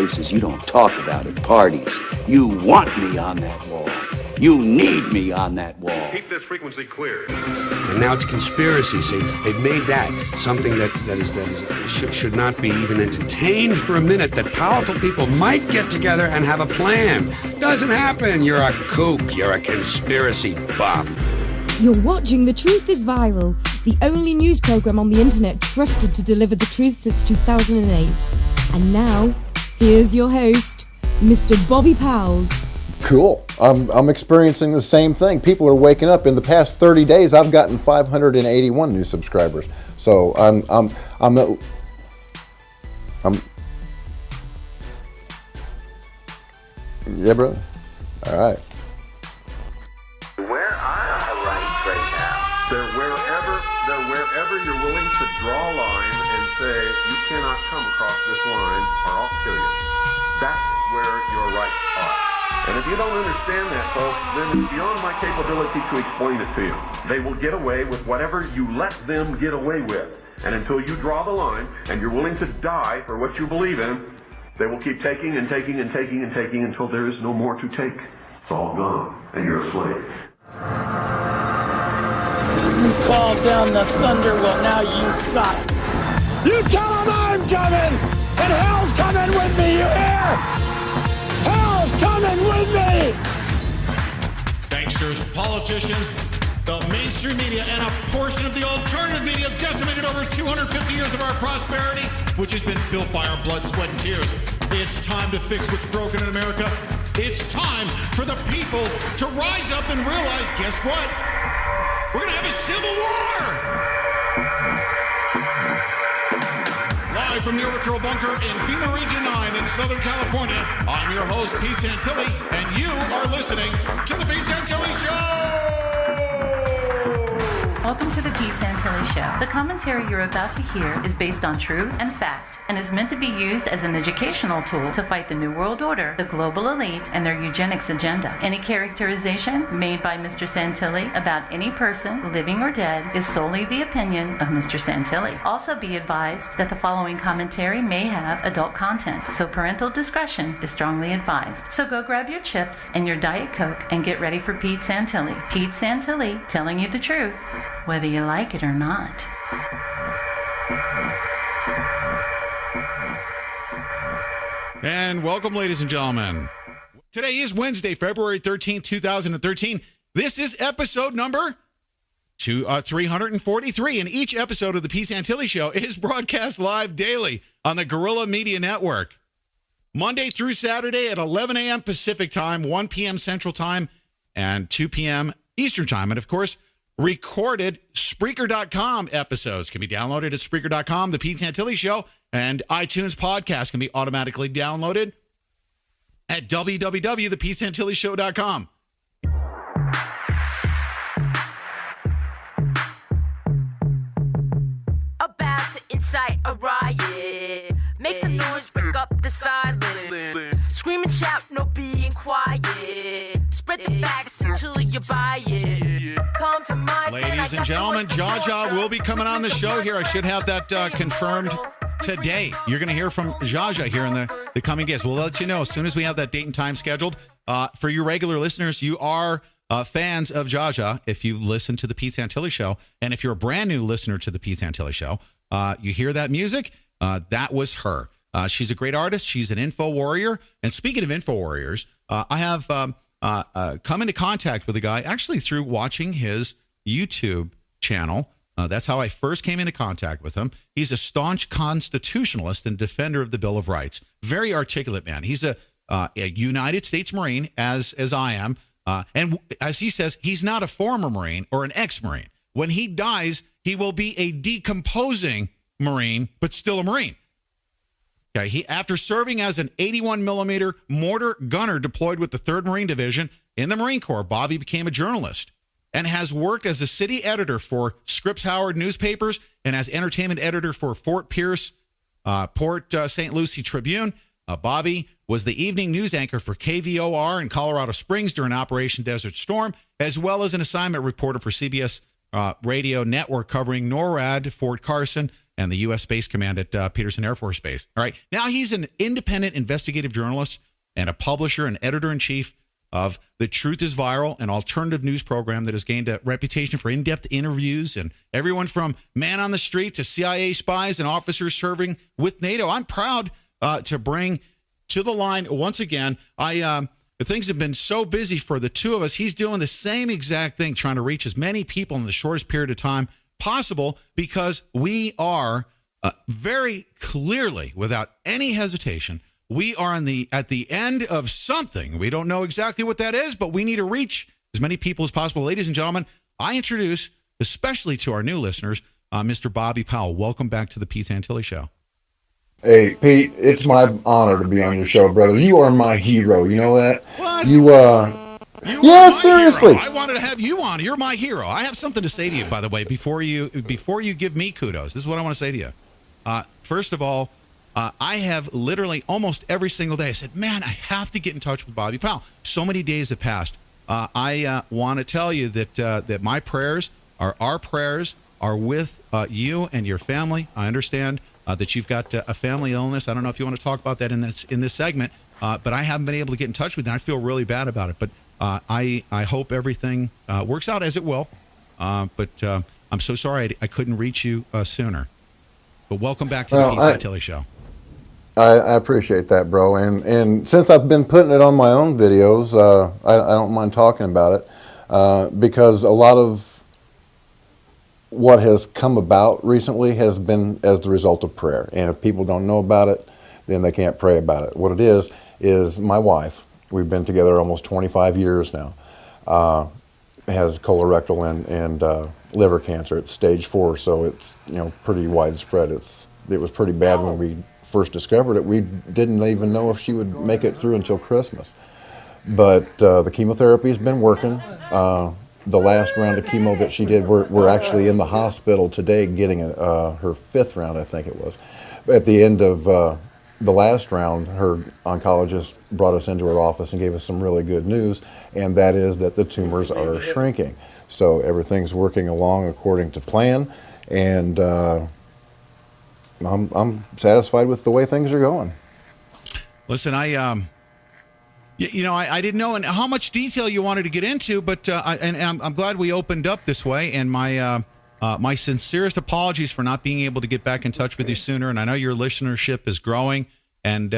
places you don't talk about at parties. You want me on that wall. You need me on that wall. Keep this frequency clear. And now it's conspiracy. See, they've made that something that should not be even entertained for a minute, that powerful people might get together and have a plan. Doesn't happen. You're a kook. You're a conspiracy buff. You're watching The Truth is Viral, the only news program on the internet trusted to deliver the truth since 2008. And now, here's your host, Mr. Bobby Powell. Cool. I'm experiencing the same thing. People are waking up. In the past 30 days, I've gotten 581 new subscribers. So yeah, brother. All right. Where are right now? They're wherever you're willing to draw a line and say, you cannot come across this line or I'll kill you. That's where your rights are. And if you don't understand that, folks, then it's beyond my capability to explain it to you. They will get away with whatever you let them get away with. And until you draw the line and you're willing to die for what you believe in, they will keep taking and taking and taking and taking until there is no more to take. It's all gone, and you're a slave. You called down the thunder, well now you got it. You tell them I'm coming, and hell's coming with me, you hear? Hell's coming with me! Gangsters, politicians, the mainstream media, and a portion of the alternative media decimated over 250 years of our prosperity, which has been built by our blood, sweat, and tears. It's time to fix what's broken in America. It's time for the people to rise up and realize, guess what? We're going to have a civil war! Live from the orbital bunker in FEMA Region 9 in Southern California, I'm your host, Pete Santilli, and you are listening to The Pete Santilli Show! Welcome to The Pete Santilli Show. The commentary you're about to hear is based on truth and fact and is meant to be used as an educational tool to fight the New World Order, the global elite, and their eugenics agenda. Any characterization made by Mr. Santilli about any person, living or dead, is solely the opinion of Mr. Santilli. Also be advised that the following commentary may have adult content, so parental discretion is strongly advised. So go grab your chips and your Diet Coke and get ready for Pete Santilli. Pete Santilli telling you the truth, whether you like it or not. And welcome, ladies and gentlemen. Today is Wednesday, February 13th, 2013. This is episode number 343, and each episode of the Pete Santilli Show is broadcast live daily on the Guerrilla Media Network. Monday through Saturday at 11 a.m. Pacific Time, 1 p.m. Central Time, and 2 p.m. Eastern Time. And, of course, recorded Spreaker.com episodes can be downloaded at Spreaker.com. The Pete Santilli Show and iTunes podcast can be automatically downloaded at www.thepetesantillishow.com. About to incite a riot. Make some noise, break up the silence. Scream and shout, no being quiet. Spread the facts until you buy it. Come to my Ladies and gentlemen, Jaja will be coming on the show here. I should have that confirmed today. You're going to hear from Jaja here in the coming days. We'll let you know as soon as we have that date and time scheduled. For you regular listeners, you are fans of Jaja if you listen to the Pete Santilli Show. And if you're a brand new listener to the Pete Santilli Show, you hear that music, that was her. She's a great artist. She's an info warrior. And speaking of info warriors, I have come into contact with a guy actually through watching his YouTube channel. That's how I first came into contact with him. He's a staunch constitutionalist and defender of the Bill of Rights. Very articulate man. He's a United States Marine, as I am. And as he says, he's not a former Marine or an ex-Marine. When he dies, he will be a decomposing Marine, but still a Marine. Okay, after serving as an 81 millimeter mortar gunner deployed with the 3rd Marine Division in the Marine Corps, Bobby became a journalist and has worked as a city editor for Scripps Howard newspapers and as entertainment editor for Fort Pierce, Port St. Lucie Tribune. Bobby was the evening news anchor for KVOR in Colorado Springs during Operation Desert Storm, as well as an assignment reporter for CBS Radio Network covering NORAD, Fort Carson, and the U.S. Space Command at Peterson Air Force Base. All right. Now he's an independent investigative journalist and a publisher and editor-in-chief of The Truth is Viral, an alternative news program that has gained a reputation for in-depth interviews and everyone from man on the street to CIA spies and officers serving with NATO. I'm proud to bring to the line once again. Things have been so busy for the two of us. He's doing the same exact thing, trying to reach as many people in the shortest period of time possible, because we are very clearly, without any hesitation, we are at the end of something. We don't know exactly what that is, but we need to reach as many people as possible. Ladies and gentlemen, I introduce, especially to our new listeners, Mr. Bobby Powell. Welcome back to the Pete Santilli Show. Hey, Pete, it's my honor to be on your show, brother. You are my hero. You know that? What? Yeah, seriously. Hero. I wanted to have you on. You're my hero. I have something to say to you, by the way, before you give me kudos. This is what I want to say to you. First of all, I have literally almost every single day, I said, man, I have to get in touch with Bobby Powell. So many days have passed. I want to tell you that my prayers, our prayers, are with you and your family. I understand that you've got a family illness. I don't know if you want to talk about that in this segment, but I haven't been able to get in touch with you, and I feel really bad about it. But I hope everything works out as it will. But I'm so sorry I couldn't reach you sooner. But welcome back to the Pete Santilli Show. I appreciate that, bro. And since I've been putting it on my own videos, I don't mind talking about it because a lot of what has come about recently has been as the result of prayer. And if people don't know about it, then they can't pray about it. What it is my wife. We've been together almost 25 years now. Has colorectal and liver cancer. It's stage 4, so it's pretty widespread. It was pretty bad when we first discovered it. We didn't even know if she would make it through until Christmas. But the chemotherapy has been working. The last round of chemo that she did, we're actually in the hospital today getting her 5th round, I think it was. At the end of the last round, her oncologist brought us into her office and gave us some really good news, and that is that the tumors are shrinking. So everything's working along according to plan, and I'm satisfied with the way things are going. Listen, I didn't know in how much detail you wanted to get into, but I'm glad we opened up this way. And my sincerest apologies for not being able to get back in touch with you sooner. And I know your listenership is growing, and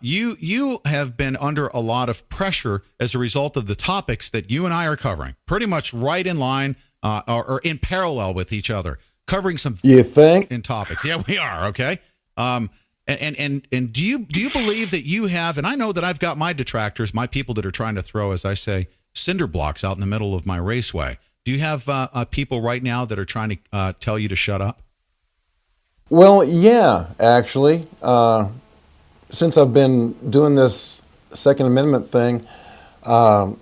you have been under a lot of pressure as a result of the topics that you and I are covering, pretty much right in line or in parallel with each other, covering some in topics. Yeah, we are. Okay. And do you believe that you have, and I know that I've got my detractors, my people that are trying to throw, as I say, cinder blocks out in the middle of my raceway. Do you have people right now that are trying to tell you to shut up? Well, yeah, actually. Since I've been doing this Second Amendment thing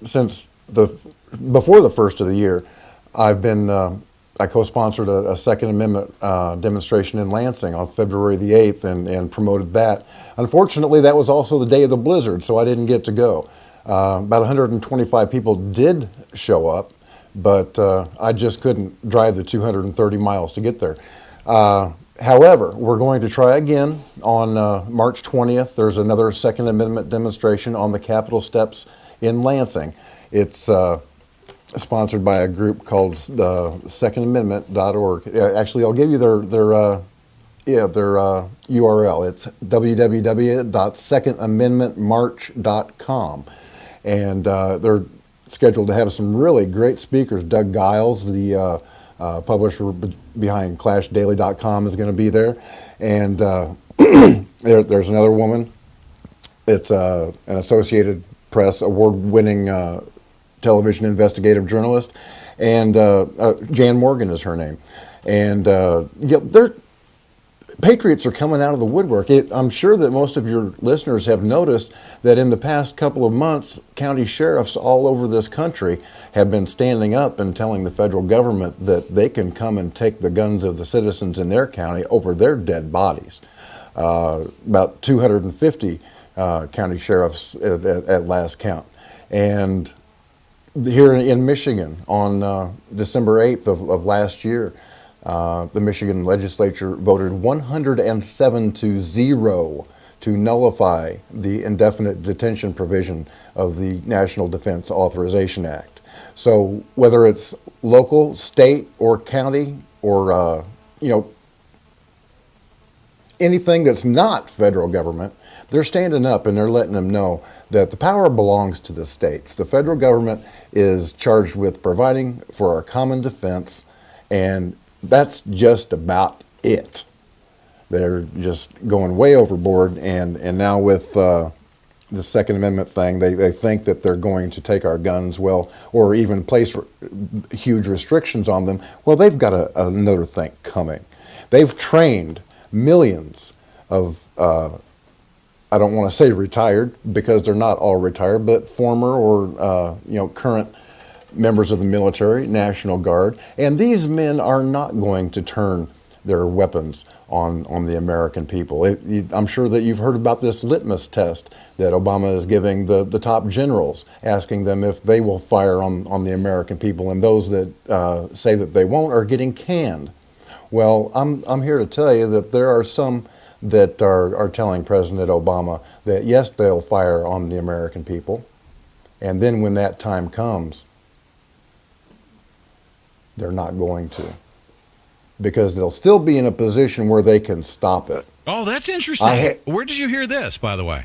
since before the first of the year, I've been I co-sponsored a Second Amendment demonstration in Lansing on February the 8th and promoted that. Unfortunately, that was also the day of the blizzard, so I didn't get to go. About 125 people did show up, but I just couldn't drive the 230 miles to get there. However, we're going to try again on March 20th. There's another Second Amendment demonstration on the Capitol steps in Lansing. It's sponsored by a group called the secondamendment.org. Actually, I'll give you their URL. It's www.secondamendmentmarch.com. And they're scheduled to have some really great speakers. Doug Giles, the publisher behind ClashDaily.com, is going to be there. And there's another woman. It's an Associated Press award-winning television investigative journalist, and Jan Morgan is her name. And patriots are coming out of the woodwork. I'm sure that most of your listeners have noticed that in the past couple of months, county sheriffs all over this country have been standing up and telling the federal government that they can come and take the guns of the citizens in their county over their dead bodies. About 250 county sheriffs at last count. And here in Michigan on December 8th of last year, The Michigan legislature voted 107-0 to nullify the indefinite detention provision of the National Defense Authorization Act. So whether it's local, state, or county, or anything that's not federal government, they're standing up and they're letting them know that the power belongs to the states. The federal government is charged with providing for our common defense, and that's just about it. They're just going way overboard, and now with the Second Amendment thing, they think that they're going to take our guns, well, or even place huge restrictions on them. Well, they've got another thing coming. They've trained millions of, I don't want to say retired, because they're not all retired, but former or current members of the military, National Guard, and these men are not going to turn their weapons on the American people. I'm sure that you've heard about this litmus test that Obama is giving the top generals, asking them if they will fire on the American people, and those that say that they won't are getting canned. Well, I'm here to tell you that there are some that are telling President Obama that yes, they'll fire on the American people, and then when that time comes, they're not going to, because they'll still be in a position where they can stop it. Oh, that's interesting. Where did you hear this, by the way?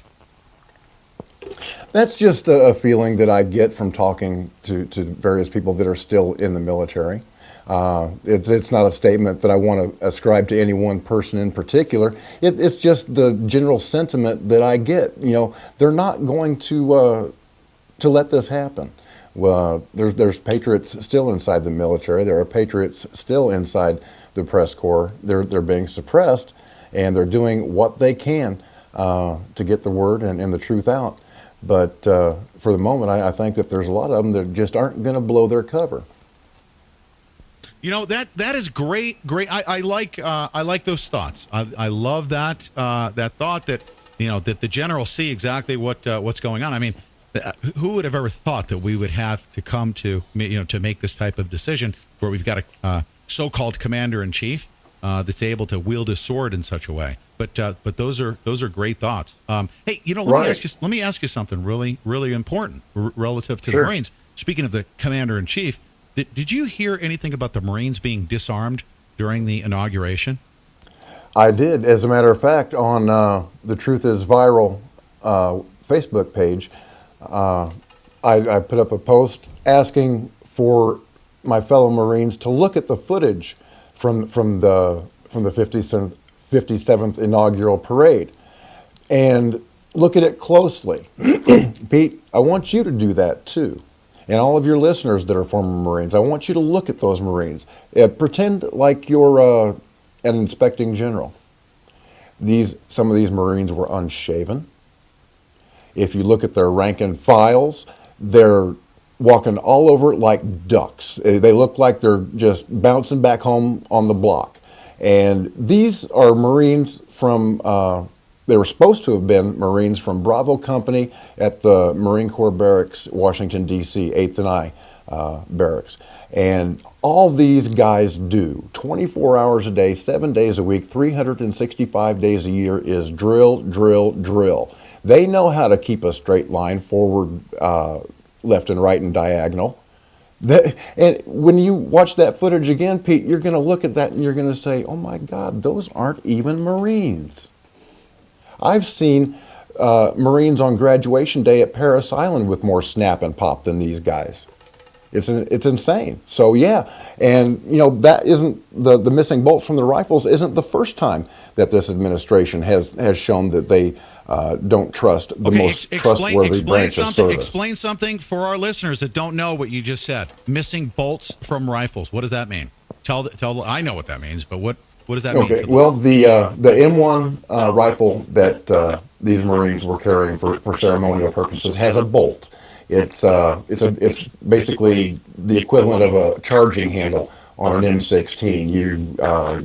That's just a feeling that I get from talking to various people that are still in the military. It's not a statement that I want to ascribe to any one person in particular. It's just the general sentiment that I get. They're not going to let this happen. Well, there's patriots still inside the military. There are patriots still inside the press corps. They're being suppressed, and they're doing what they can to get the word and the truth out. But for the moment, I think that there's a lot of them that just aren't going to blow their cover. That is great. I like those thoughts. I love that thought that that the generals see exactly what's going on. I mean, who would have ever thought that we would have to come to to make this type of decision where we've got a so-called commander-in-chief that's able to wield his sword in such a way? But those are great thoughts. Hey, let me ask you something really, really important relative to the Marines. Speaking of the commander-in-chief, did you hear anything about the Marines being disarmed during the inauguration? I did. As a matter of fact, on the Truth is Viral Facebook page, I put up a post asking for my fellow Marines to look at the footage from the 57th inaugural parade and look at it closely. Pete, I want you to do that too. And all of your listeners that are former Marines, I want you to look at those Marines. Pretend like you're an inspecting general. Some of these Marines were unshaven. If you look at their rank and files, they're walking all over it like ducks. They look like they're just bouncing back home on the block. And these are Marines from, they were supposed to have been Marines from Bravo Company at the Marine Corps Barracks, Washington, D.C., 8th and I Barracks. And all these guys do 24 hours a day, 7 days a week, 365 days a year is drill, drill, drill. They know how to keep a straight line forward, left and right and diagonal. And when you watch that footage again, Pete, you're going to look at that and you're going to say, oh my God, those aren't even Marines. I've seen Marines on graduation day at Paris Island with more snap and pop than these guys. It's insane. So yeah, and that isn't the missing bolts from the rifles isn't the first time that this administration has shown that they don't trust the most trustworthy branch of service. Explain something for our listeners that don't know what you just said. Missing bolts from rifles. What does that mean? Tell. I know what that means, but what does that mean? Okay. Well, the M1 rifle that these Marines were carrying for ceremonial purposes has a bolt. It's basically the equivalent of a charging handle on an M16. You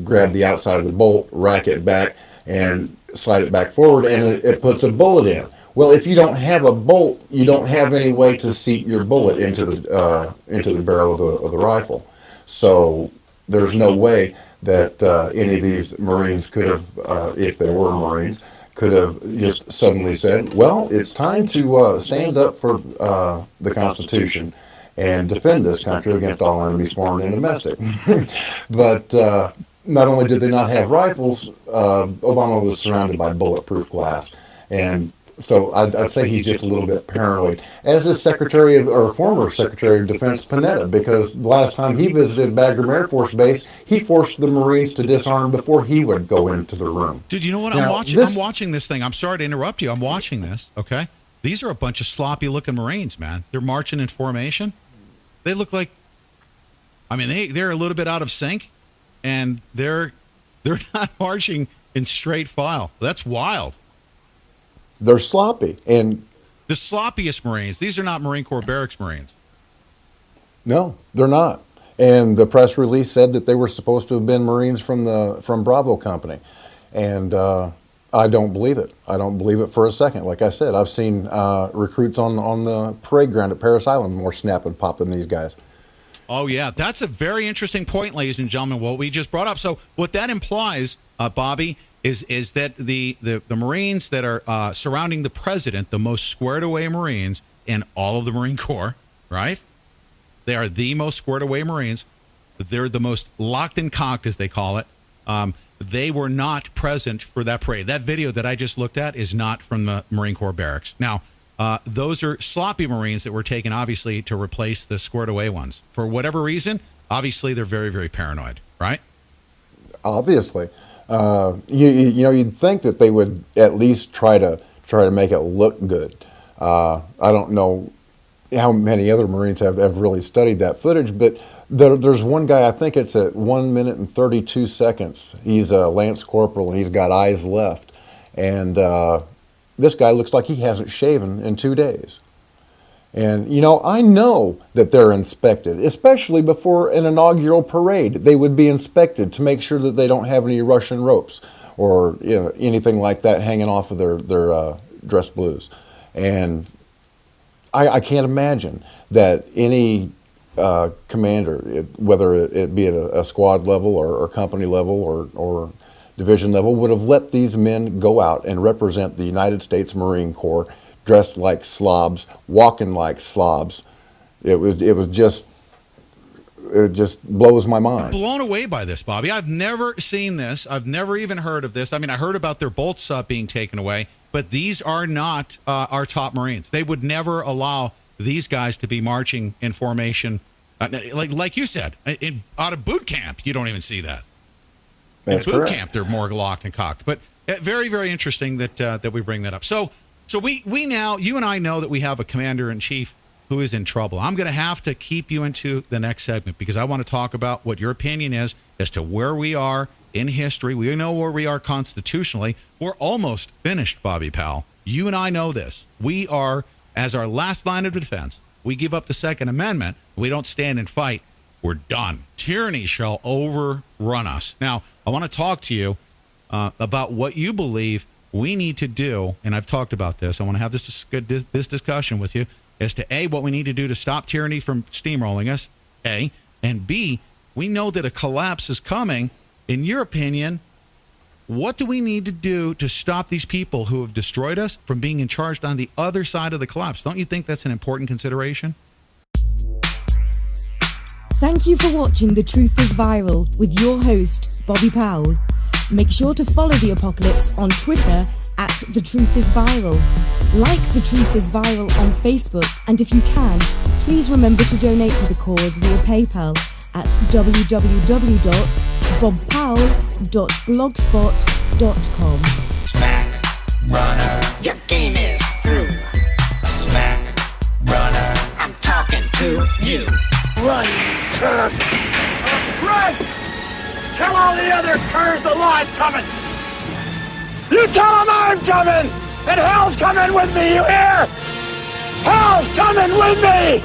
grab the outside of the bolt, rack it back, and slide it back forward, and it puts a bullet in. Well, if you don't have a bolt, you don't have any way to seat your bullet into the barrel of the rifle. So there's no way that any of these Marines could have, if they were Marines, could have just suddenly said, well, it's time to stand up for the Constitution and defend this country against all enemies, foreign and domestic. But not only did they not have rifles, Obama was surrounded by bulletproof glass. And so I'd say he's just a little bit paranoid, as is former Secretary of Defense Panetta, because the last time he visited Bagram Air Force Base, he forced the Marines to disarm before he would go into the room. Dude, you know what? Now, I'm watching this thing. I'm sorry to interrupt you. I'm watching this, okay? These are a bunch of sloppy-looking Marines, man. They're marching in formation. They look like, I mean, they're a little bit out of sync, and they're not marching in straight file. That's wild. They're sloppy, and the sloppiest Marines. These are not Marine Corps barracks Marines. No, they're not. And the press release said that they were supposed to have been Marines from Bravo Company, and I don't believe it. I don't believe it for a second. Like I said, I've seen recruits on the parade ground at Parris Island more snap and pop than these guys. Oh yeah, that's a very interesting point, ladies and gentlemen. What we just brought up. So what that implies, Bobby, is that the Marines that are surrounding the president, the most squared away Marines in all of the Marine Corps, right? They are the most squared away Marines. They're the most locked and cocked, as they call it. They were not present for that parade. That video that I just looked at is not from the Marine Corps barracks. Now, those are sloppy Marines that were taken, obviously, to replace the squared away ones. For whatever reason, obviously, they're very, very paranoid, right? Obviously. You'd think that they would at least try to make it look good. I don't know how many other Marines have really studied that footage, but there's one guy, I think it's at 1 minute and 32 seconds. He's a Lance Corporal, and he's got eyes left. And this guy looks like he hasn't shaven in 2 days. And, I know that they're inspected, especially before an inaugural parade. They would be inspected to make sure that they don't have any Russian ropes or anything like that hanging off of their dress blues. And I can't imagine that any commander, whether it be at a squad level or company level or division level, would have let these men go out and represent the United States Marine Corps dressed like slobs, walking like slobs. It just blows my mind. I'm blown away by this, Bobby. I've never seen this. I've never even heard of this. I mean, I heard about their bolts being taken away, but these are not our top Marines. They would never allow these guys to be marching in formation. Like you said, out of boot camp, you don't even see that. That's in boot correct. camp, they're more locked and cocked. But very, very interesting that we bring that up. So we now, you and I know that we have a commander-in-chief who is in trouble. I'm going to have to keep you into the next segment because I want to talk about what your opinion is as to where we are in history. We know where we are constitutionally. We're almost finished, Bobby Powell. You and I know this. We are, as our last line of defense, we give up the Second Amendment. We don't stand and fight. We're done. Tyranny shall overrun us. Now, I want to talk to you about what you believe we need to do, and I've talked about this. I want to have this discussion with you as to A, what we need to do to stop tyranny from steamrolling us, A, and B, we know that a collapse is coming. In your opinion, what do we need to do to stop these people who have destroyed us from being in charge on the other side of the collapse? Don't you think that's an important consideration? Thank you for watching The Truth is Viral with your host, Bobby Powell. Make sure to follow The Apocalypse on Twitter at The Truth is Viral. Like The Truth is Viral on Facebook, and if you can, please remember to donate to the cause via PayPal at www.bobpowell.blogspot.com. Smack runner, your game is through. Smack runner, I'm talking to you. Run, cur! Run! Tell all the other curs the line's coming! You tell them I'm coming! And hell's coming with me, you hear? Hell's coming with me!